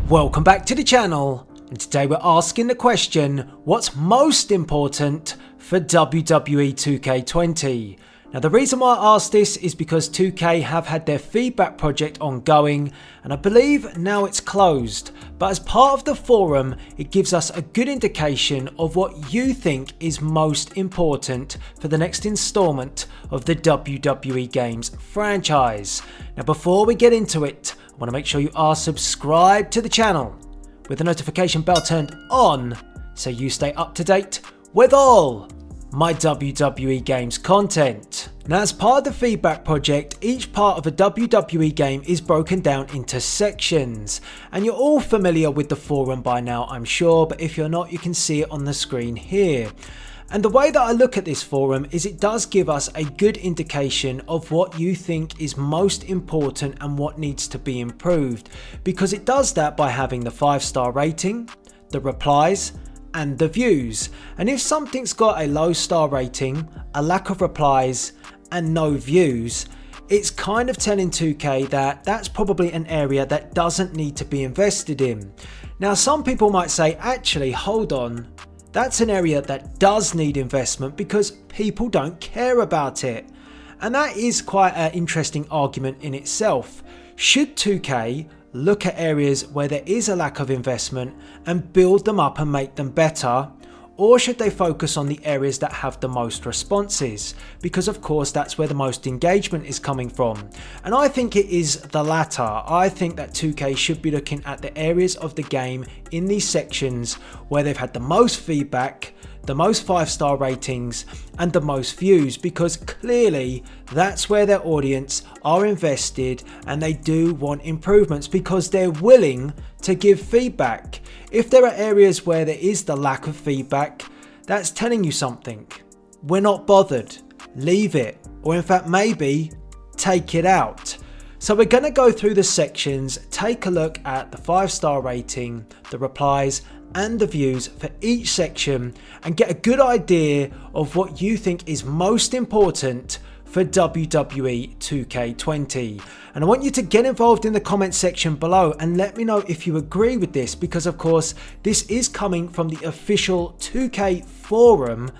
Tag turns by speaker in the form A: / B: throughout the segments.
A: Welcome back to the channel, and today we're asking the question, what's most important for WWE 2K20? Now the reason why I asked this is because 2K have had their feedback project ongoing, and I believe now it's closed, but as part of the forum it gives us a good indication of what you think is most important for the next installment of the WWE Games franchise. Now before we get into it, I want to make sure you are subscribed to the channel with the notification bell turned on so you stay up to date with all my WWE Games content. Now as part of the feedback project, each part of a WWE game is broken down into sections, and you're all familiar with the forum by now I'm sure, but if you're not you can see it on the screen here. And the way that I look at this forum is it does give us a good indication of what you think is most important and what needs to be improved, because it does that by having the 5-star rating, the replies and the views. And if something's got a low star rating, a lack of replies and no views, it's kind of telling 2K that that's probably an area that doesn't need to be invested in. Now some people might say, actually hold on, that's an area that does need investment because people don't care about it. And that is quite an interesting argument in itself. Should 2K look at areas where there is a lack of investment and build them up and make them better? Or should they focus on the areas that have the most responses? Because of course that's where the most engagement is coming from. And I think it is the latter. I think that 2K should be looking at the areas of the game in these sections where they've had the most feedback, the most 5-star ratings and the most views, because clearly that's where their audience are invested and they do want improvements because they're willing to give feedback. If there are areas where there is the lack of feedback, that's telling you something. We're not bothered, leave it, or in fact maybe take it out. So we're going to go through the sections, take a look at the 5-star rating, the replies and the views for each section and get a good idea of what you think is most important for WWE 2K20. And I want you to get involved in the comment section below and let me know if you agree with this, because of course this is coming from the official 2K forum.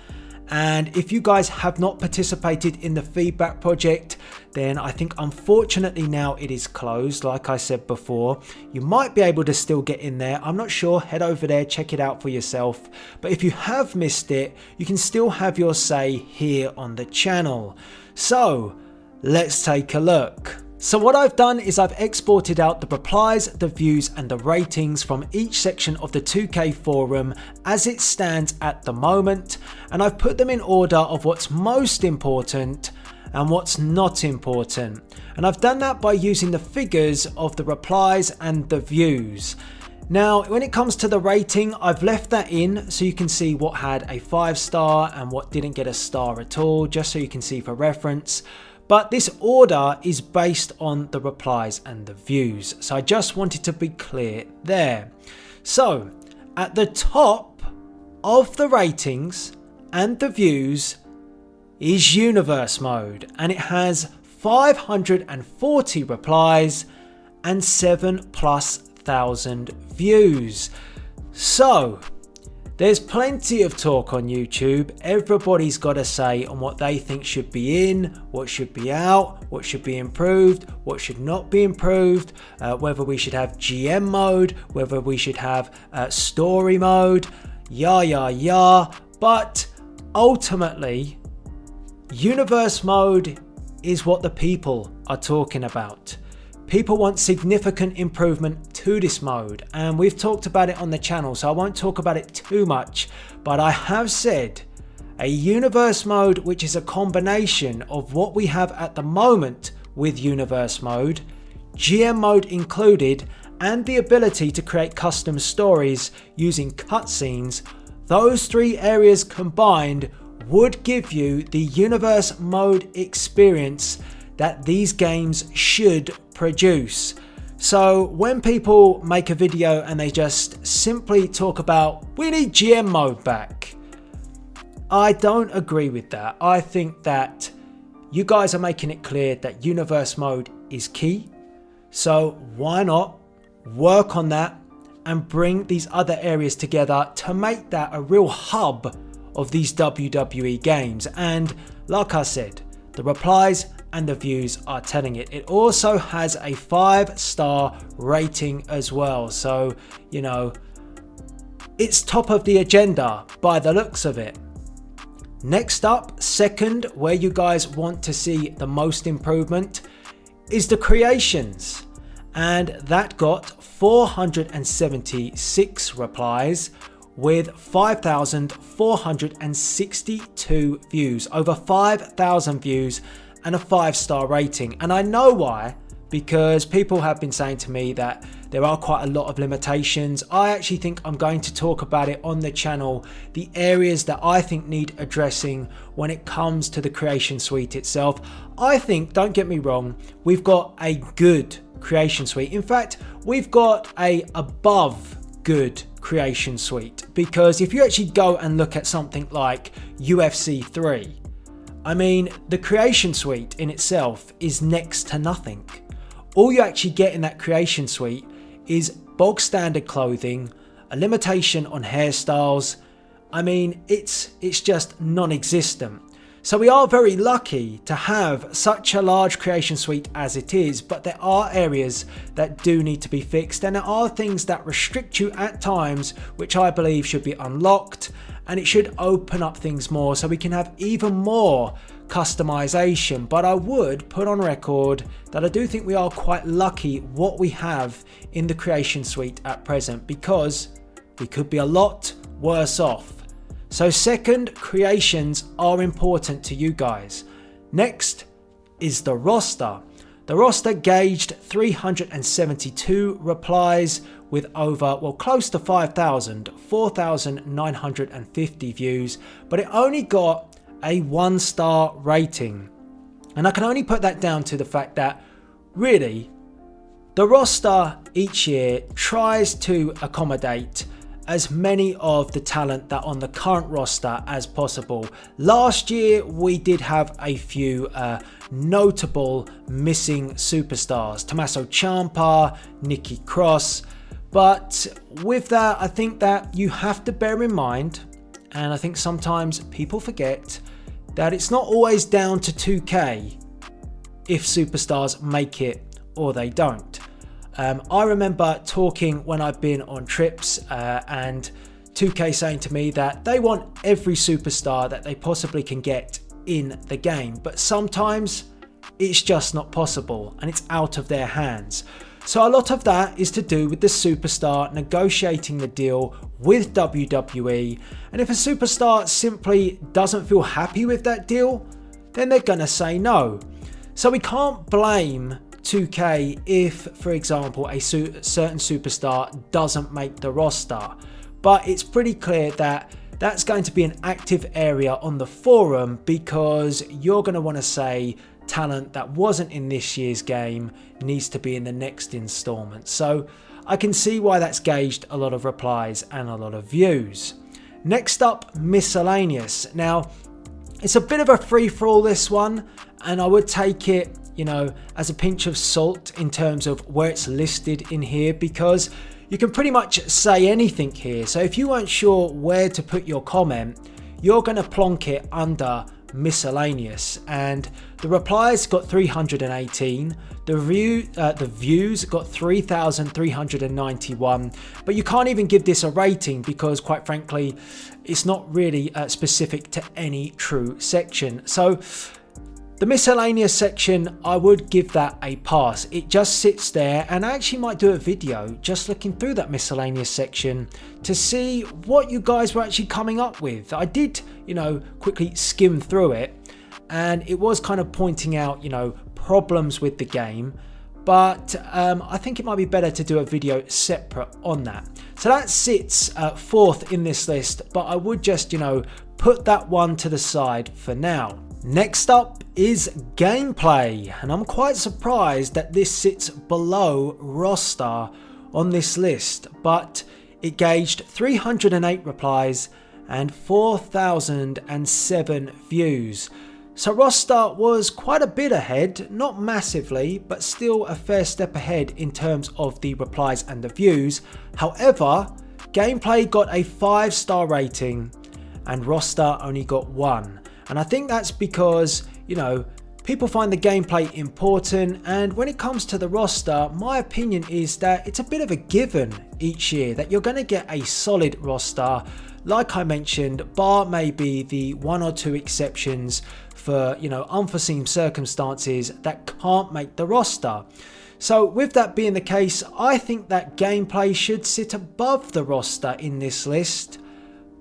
A: And if you guys have not participated in the feedback project, then I think unfortunately now it is closed. Like I said before, you might be able to still get in there. I'm not sure, head over there, check it out for yourself. But if you have missed it, you can still have your say here on the channel. So let's take a look. So what I've done is I've exported out the replies, the views and the ratings from each section of the 2K forum as it stands at the moment, and I've put them in order of what's most important and what's not important. And I've done that by using the figures of the replies and the views. Now when it comes to the rating, I've left that in so you can see what had a 5-star and what didn't get a star at all, just so you can see for reference. But this order is based on the replies and the views, so I just wanted to be clear there. So at the top of the ratings and the views is Universe mode, and it has 540 replies and 7,000+ views. So there's plenty of talk on YouTube. Everybody's got a say on what they think should be in, what should be out, what should be improved, what should not be improved, whether we should have GM mode, whether we should have story mode, but ultimately Universe mode is what the people are talking about. People want significant improvement to this mode, and we've talked about it on the channel, so I won't talk about it too much, but I have said a Universe mode which is a combination of what we have at the moment with Universe mode, GM mode included, and the ability to create custom stories using cutscenes. Those three areas combined would give you the Universe mode experience that these games should produce. So when people make a video and they just simply talk about we need GM mode back, I don't agree with that. I think that you guys are making it clear that Universe mode is key. So why not work on that and bring these other areas together to make that a real hub of these WWE games. And like I said, the replies and the views are telling it. It also has a 5-star rating as well. So, you know, it's top of the agenda by the looks of it. Next up, second, where you guys want to see the most improvement is the creations. And that got 476 replies with 5,462 views, over 5,000 views and a 5-star rating. And I know why, because people have been saying to me that there are quite a lot of limitations. I actually think I'm going to talk about it on the channel, the areas that I think need addressing when it comes to the creation suite itself. I think, don't get me wrong, we've got a good creation suite. In fact, we've got a above good creation suite, because if you actually go and look at something like UFC 3, I mean, the creation suite in itself is next to nothing. All you actually get in that creation suite is bog standard clothing, a limitation on hairstyles. I mean, it's just non-existent. So we are very lucky to have such a large creation suite as it is, but there are areas that do need to be fixed, and there are things that restrict you at times, which I believe should be unlocked, and it should open up things more so we can have even more customization. But I would put on record that I do think we are quite lucky what we have in the creation suite at present, because we could be a lot worse off. So second, creations are important to you guys. Next is the roster. The roster gauged 372 replies with over, well, close to 5,000, 4,950 views, but it only got a 1-star rating. And I can only put that down to the fact that really the roster each year tries to accommodate as many of the talent that on the current roster as possible. Last year we did have a few notable missing superstars, Tommaso Ciampa, Nikki Cross, but with that I think that you have to bear in mind, and I think sometimes people forget, that it's not always down to 2K if superstars make it or they don't. I remember talking when I've been on trips and 2K saying to me that they want every superstar that they possibly can get in the game, but sometimes it's just not possible and it's out of their hands. So a lot of that is to do with the superstar negotiating the deal with WWE, and if a superstar simply doesn't feel happy with that deal, then they're gonna say no. So we can't blame 2K if, for example, a certain superstar doesn't make the roster, but it's pretty clear that that's going to be an active area on the forum, because you're going to want to say talent that wasn't in this year's game needs to be in the next installment. So I can see why that's gauged a lot of replies and a lot of views. Next up, Miscellaneous. Now, it's a bit of a free-for-all, this one, and I would take it, you know, as a pinch of salt in terms of where it's listed in here, because you can pretty much say anything here. So if you weren't sure where to put your comment, you're going to plonk it under Miscellaneous, and the replies got 318, the views got 3,391, but you can't even give this a rating because, quite frankly, it's not really specific to any true section. So the Miscellaneous section, I would give that a pass. It just sits there, and I actually might do a video just looking through that Miscellaneous section to see what you guys were actually coming up with. I did, you know, quickly skim through it, and it was kind of pointing out, you know, problems with the game, but I think it might be better to do a video separate on that. So that sits fourth in this list, but I would just, you know, put that one to the side for now. Next up is gameplay, and I'm quite surprised that this sits below roster on this list, but it gauged 308 replies and 4,007 views. So roster was quite a bit ahead, not massively, but still a fair step ahead in terms of the replies and the views. However, gameplay got a 5-star rating and roster only got 1. And I think that's because, people find the gameplay important, and when it comes to the roster, my opinion is that it's a bit of a given each year that you're going to get a solid roster. Like I mentioned, bar maybe the 1 or 2 exceptions for, unforeseen circumstances that can't make the roster. So with that being the case, I think that gameplay should sit above the roster in this list,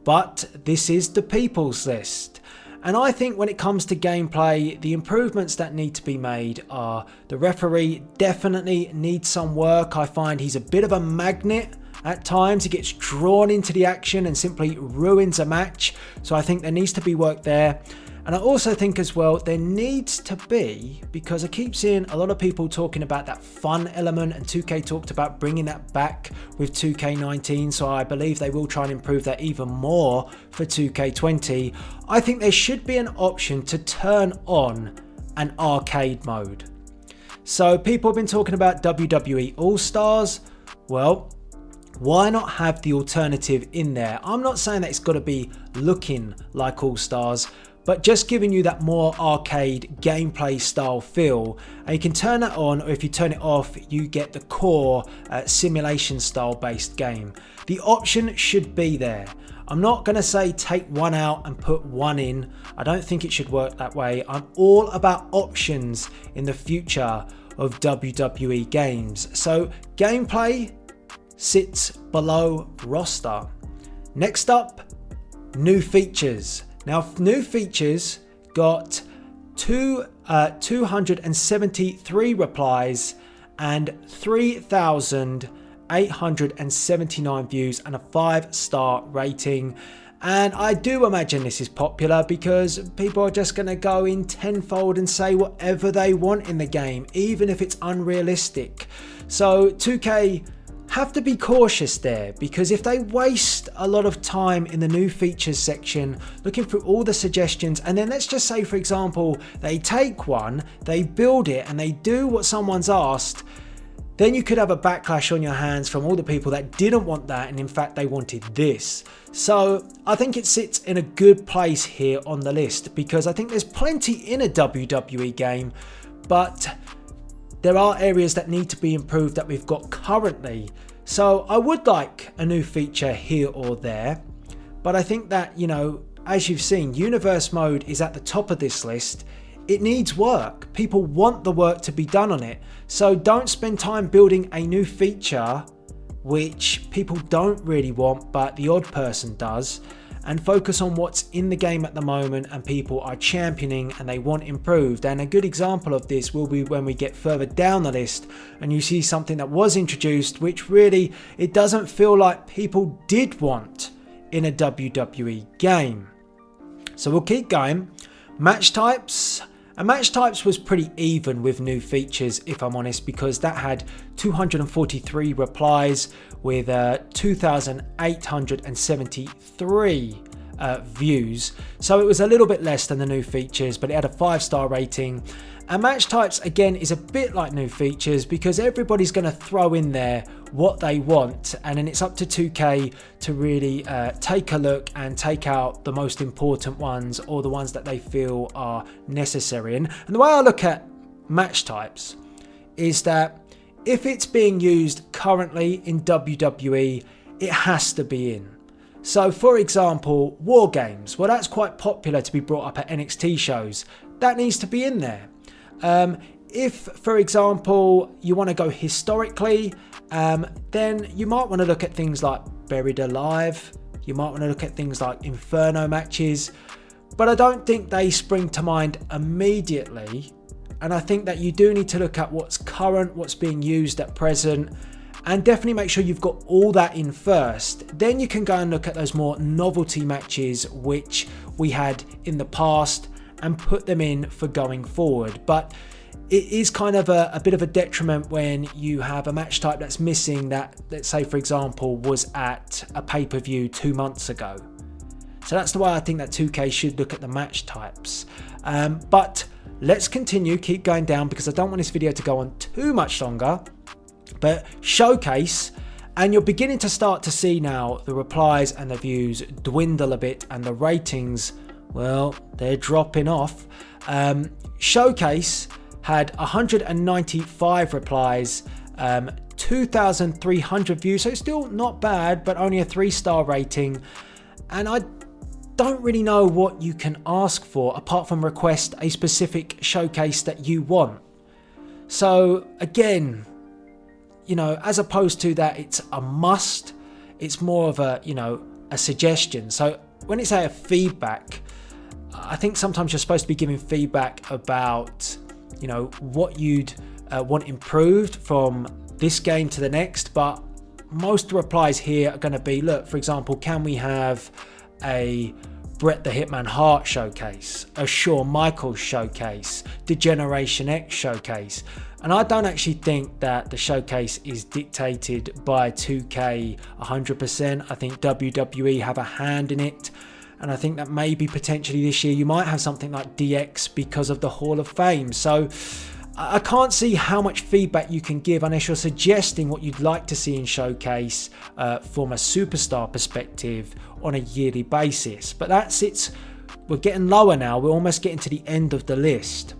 A: but this is the people's list. And I think when it comes to gameplay, the improvements that need to be made are the referee definitely needs some work. I find he's a bit of a magnet at times. He gets drawn into the action and simply ruins a match. So I think there needs to be work there. And I also think as well, there needs to be, because I keep seeing a lot of people talking about that fun element, and 2K talked about bringing that back with 2K19. So I believe they will try and improve that even more for 2K20. I think there should be an option to turn on an arcade mode. So people have been talking about WWE All-Stars. Well, why not have the alternative in there? I'm not saying that it's got to be looking like All-Stars, but just giving you that more arcade gameplay style feel. And you can turn that on, or if you turn it off, you get the core simulation style based game. The option should be there. I'm not going to say take one out and put one in. I don't think it should work that way. I'm all about options in the future of WWE games. So gameplay sits below roster. Next up, new features. Now, new features got 273 replies and 3,879 views and a 5-star rating. And I do imagine this is popular because people are just going to go in tenfold and say whatever they want in the game, even if it's unrealistic. So 2K have to be cautious there, because if they waste a lot of time in the new features section looking through all the suggestions, and then let's just say, for example, they take one, they build it, and they do what someone's asked, then you could have a backlash on your hands from all the people that didn't want that, and in fact they wanted this. So I think it sits in a good place here on the list, because I think there's plenty in a WWE game, but there are areas that need to be improved that we've got currently. So I would like a new feature here or there, but I think that, as you've seen, Universe mode is at the top of this list. It needs work. People want the work to be done on it. So don't spend time building a new feature which people don't really want, but the odd person does, and focus on what's in the game at the moment and people are championing and they want improved. And a good example of this will be when we get further down the list and you see something that was introduced which really, it doesn't feel like people did want in a WWE game. So we'll keep going. Match types. And match types was pretty even with new features, if I'm honest, because that had 243 replies with 2,873 views. So it was a little bit less than the new features, but it had a 5-star rating. And match types, again, is a bit like new features because everybody's going to throw in there what they want, and then it's up to 2K to really take a look and take out the most important ones or the ones that they feel are necessary. And the way I look at match types is that if it's being used currently in WWE, it has to be in. So for example, War Games, well, that's quite popular to be brought up at NXT shows. That needs to be in there. If, for example, you want to go historically, then you might want to look at things like Buried Alive. You might want to look at things like Inferno matches. But I don't think they spring to mind immediately. And I think that you do need to look at what's current, what's being used at present, and definitely make sure you've got all that in first. Then you can go and look at those more novelty matches which we had in the past and put them in for going forward. But it is kind of a bit of a detriment when you have a match type that's missing that, let's say for example, was at a pay-per-view 2 months ago. So that's the way I think that 2K should look at the match types. But let's continue, keep going down, because I don't want this video to go on too much longer. But showcase, and you're beginning to start to see now the replies and the views dwindle a bit, and the ratings, well, they're dropping off. Showcase had 195 replies, 2,300 views, so it's still not bad, but only a 3-star rating. And I don't really know what you can ask for apart from request a specific showcase that you want. So again, you know, as opposed to that it's a must, it's more of a, you know, a suggestion. So when it's a feedback, I think sometimes you're supposed to be giving feedback about, you know, what you'd want improved from this game to the next. But most replies here are going to be, look, for example, can we have a Bret the Hitman Hart showcase, a Shawn Michaels showcase, Degeneration X showcase? And I don't actually think that the showcase is dictated by 2K 100%. I think WWE have a hand in it. And I think that maybe potentially this year you might have something like DX because of the Hall of Fame. So I can't see how much feedback you can give unless you're suggesting what you'd like to see in showcase from a superstar perspective on a yearly basis. But that's it. We're getting lower now. We're almost getting to the end of the list.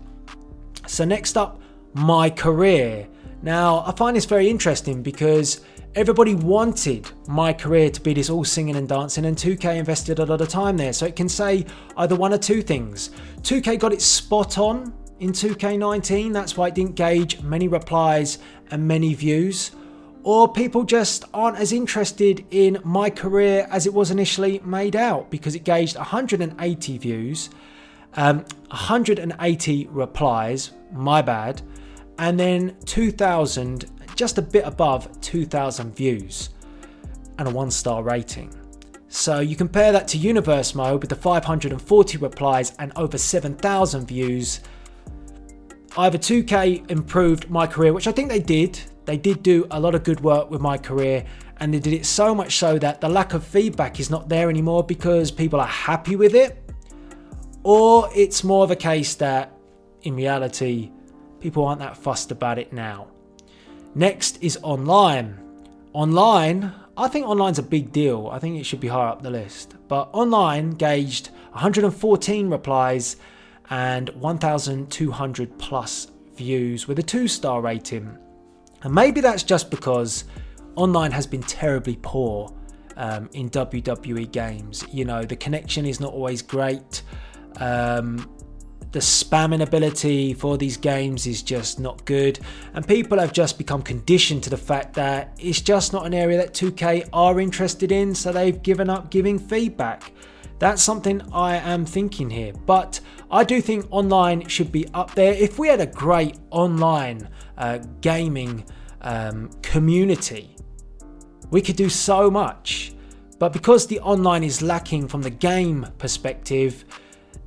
A: So next up, my career. Now, I find this very interesting because everybody wanted my career to be this all singing and dancing, and 2K invested a lot of time there. So it can say either one or two things. 2K got it spot on in 2K19, that's why it didn't gauge many replies and many views. Or people just aren't as interested in my career as it was initially made out, because it gauged 180 views, 180 replies, my bad, and then 2,000, just a bit above 2,000 views and a 1-star rating. So you compare that to Universe mode with the 540 replies and over 7,000 views. Either 2K improved my career, which I think they did. They did do a lot of good work with my career, and they did it so much so that the lack of feedback is not there anymore because people are happy with it. Or it's more of a case that in reality, people aren't that fussed about it now. Next is online. Online, I think online's a big deal. I think it should be higher up the list. But online gauged 114 replies and 1,200 plus views with a 2-star rating. And maybe that's just because online has been terribly poor in WWE games. You know, the connection is not always great. The spamming ability for these games is just not good, and people have just become conditioned to the fact that it's just not an area that 2K are interested in, so they've given up giving feedback. That's something I am thinking here, but I do think online should be up there. If we had a great online gaming community, we could do so much. But because the online is lacking from the game perspective,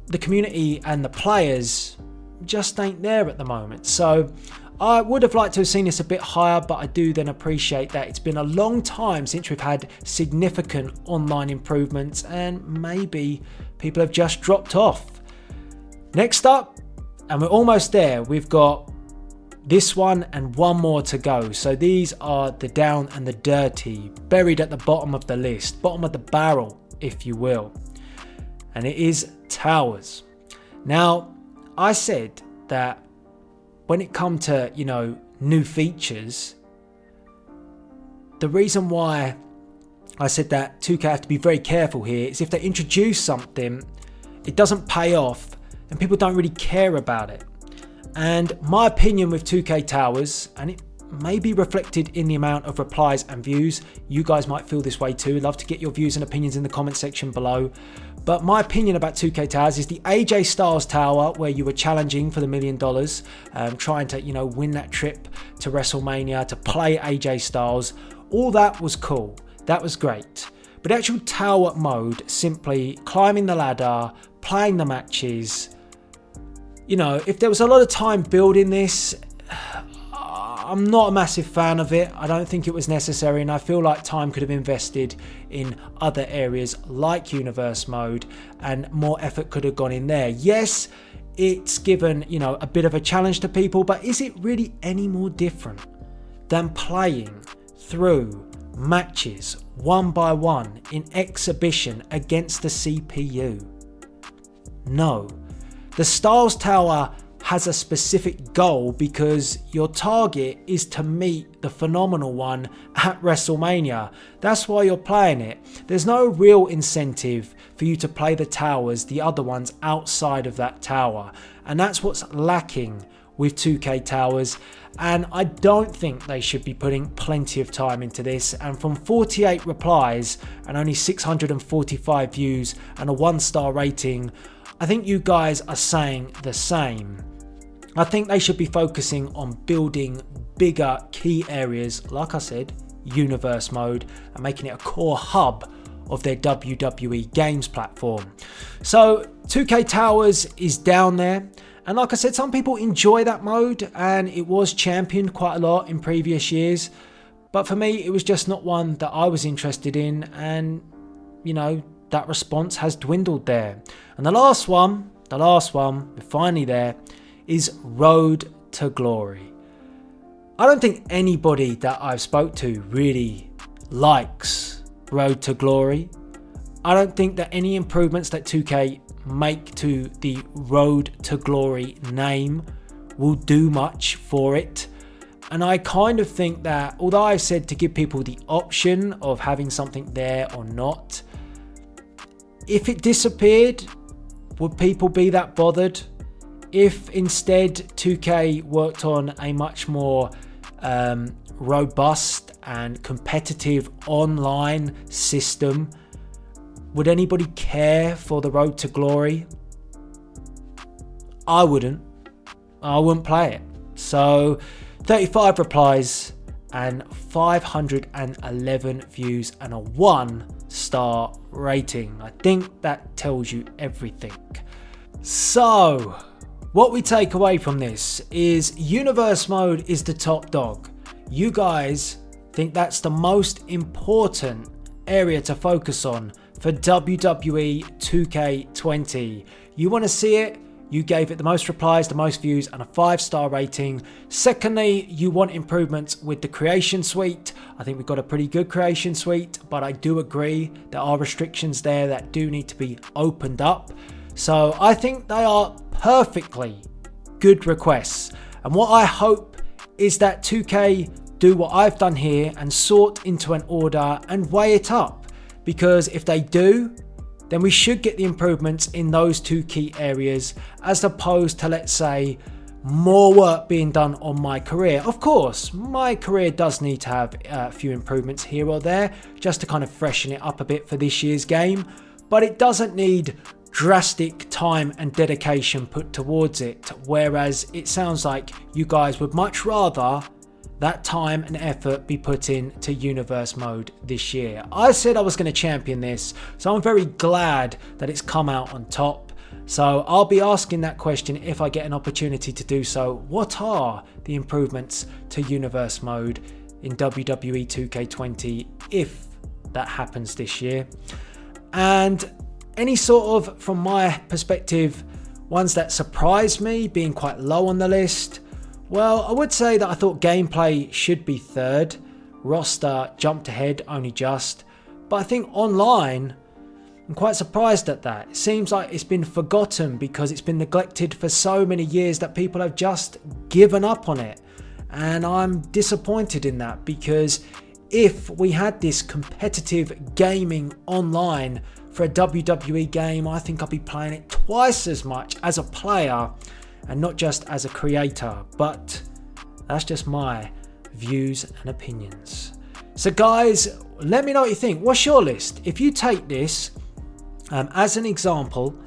A: the community and the players just ain't there at the moment. So I would have liked to have seen this a bit higher, but I do then appreciate that it's been a long time since we've had significant online improvements, and maybe people have just dropped off. Next up, and we're almost there, we've got this one and one more to go. So these are the down and the dirty, buried at the bottom of the list, bottom of the barrel, if you will. And it is towers. Now, I said that when it comes to, you know, new features, the reason why I said that 2K have to be very careful here is if they introduce something, it doesn't pay off and people don't really care about it. And my opinion with 2K Towers, and it may be reflected in the amount of replies and views, you guys might feel this way too. I'd love to get your views and opinions in the comment section below. But my opinion about 2K Towers is the AJ Styles Tower, where you were challenging for the $1 million, trying to, you know, win that trip to WrestleMania, to play AJ Styles. All that was cool. That was great. But the actual tower mode, simply climbing the ladder, playing the matches, you know, if there was a lot of time building this, I'm not a massive fan of it. I don't think it was necessary, and I feel like time could have invested in other areas like Universe mode, and more effort could have gone in there. Yes, it's given, you know, a bit of a challenge to people, but is it really any more different than playing through matches one by one in exhibition against the CPU? No. The Styles Tower has a specific goal because your target is to meet the phenomenal one at WrestleMania. That's why you're playing it. There's no real incentive for you to play the towers, the other ones outside of that tower. And that's what's lacking with 2K Towers. And I don't think they should be putting plenty of time into this. And from 48 replies and only 645 views and a 1-star rating, I think you guys are saying the same. I think they should be focusing on building bigger key areas, like I said, Universe mode, and making it a core hub of their WWE games platform. So 2K Towers is down there. And like I said, some people enjoy that mode, and it was championed quite a lot in previous years. But for me, it was just not one that I was interested in. And, you know, that response has dwindled there. And the last one, we're finally there, is Road to Glory. I don't think anybody that I've spoke to really likes Road to Glory. I don't think that any improvements that 2K make to the Road to Glory name will do much for it. And I kind of think that, although I've said to give people the option of having something there or not, if it disappeared, would people be that bothered? If instead 2K worked on a much more robust and competitive online system, would anybody care for the Road to Glory? I wouldn't. I wouldn't play it. So 35 replies and 511 views and a 1-star rating. I think that tells you everything. So what we take away from this is Universe mode is the top dog. You guys think that's the most important area to focus on for WWE 2K20. You want to see it? You gave it the most replies, the most views, and a 5-star rating. Secondly, you want improvements with the creation suite. I think we've got a pretty good creation suite, but I do agree there are restrictions there that do need to be opened up. So I think they are perfectly good requests. And what I hope is that 2K do what I've done here and sort into an order and weigh it up. Because if they do, then we should get the improvements in those two key areas, as opposed to, let's say, more work being done on my career. Of course, my career does need to have a few improvements here or there, just to kind of freshen it up a bit for this year's game, but it doesn't need drastic time and dedication put towards it, whereas it sounds like you guys would much rather that time and effort be put in to Universe mode this year. I said I was going to champion this, so I'm very glad that it's come out on top. So I'll be asking that question if I get an opportunity to do so. What are the improvements to Universe mode in WWE 2K20 if that happens this year? And any sort of, from my perspective, ones that surprised me being quite low on the list. Well, I would say that I thought gameplay should be third. Roster jumped ahead only just. But I think online, I'm quite surprised at that. It seems like it's been forgotten because it's been neglected for so many years that people have just given up on it. And I'm disappointed in that, because if we had this competitive gaming online for a WWE game, I think I'd be playing it twice as much as a player and not just as a creator. But that's just my views and opinions. So guys, let me know what you think. What's your list? If you take this as an example,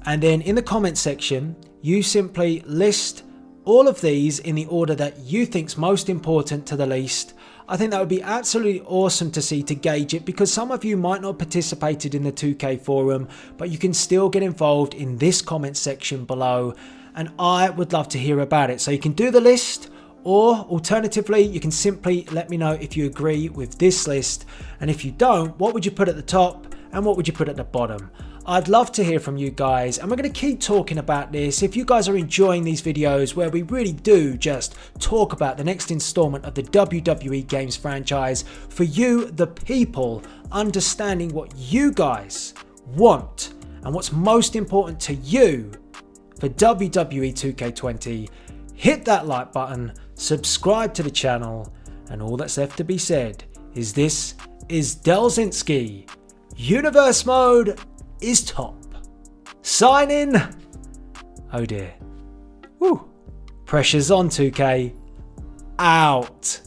A: and then in the comment section you simply list all of these in the order that you think's most important to the least, I think that would be absolutely awesome to see, to gauge it, because some of you might not have participated in the 2K forum, but you can still get involved in this comment section below, and I would love to hear about it. So you can do the list, Or alternatively, you can simply let me know if you agree with this list, and if you don't, what would you put at the top and what would you put at the bottom? I'd love to hear from you guys, and we're going to keep talking about this. If you guys are enjoying these videos where we really do just talk about the next installment of the WWE Games franchise, for you, the people, understanding what you guys want and what's most important to you for WWE 2K20, hit that like button, subscribe to the channel, and all that's left to be said is this is Delzinski. Universe mode is top. Signing. Oh dear. Woo. Pressure's on, 2K. Out.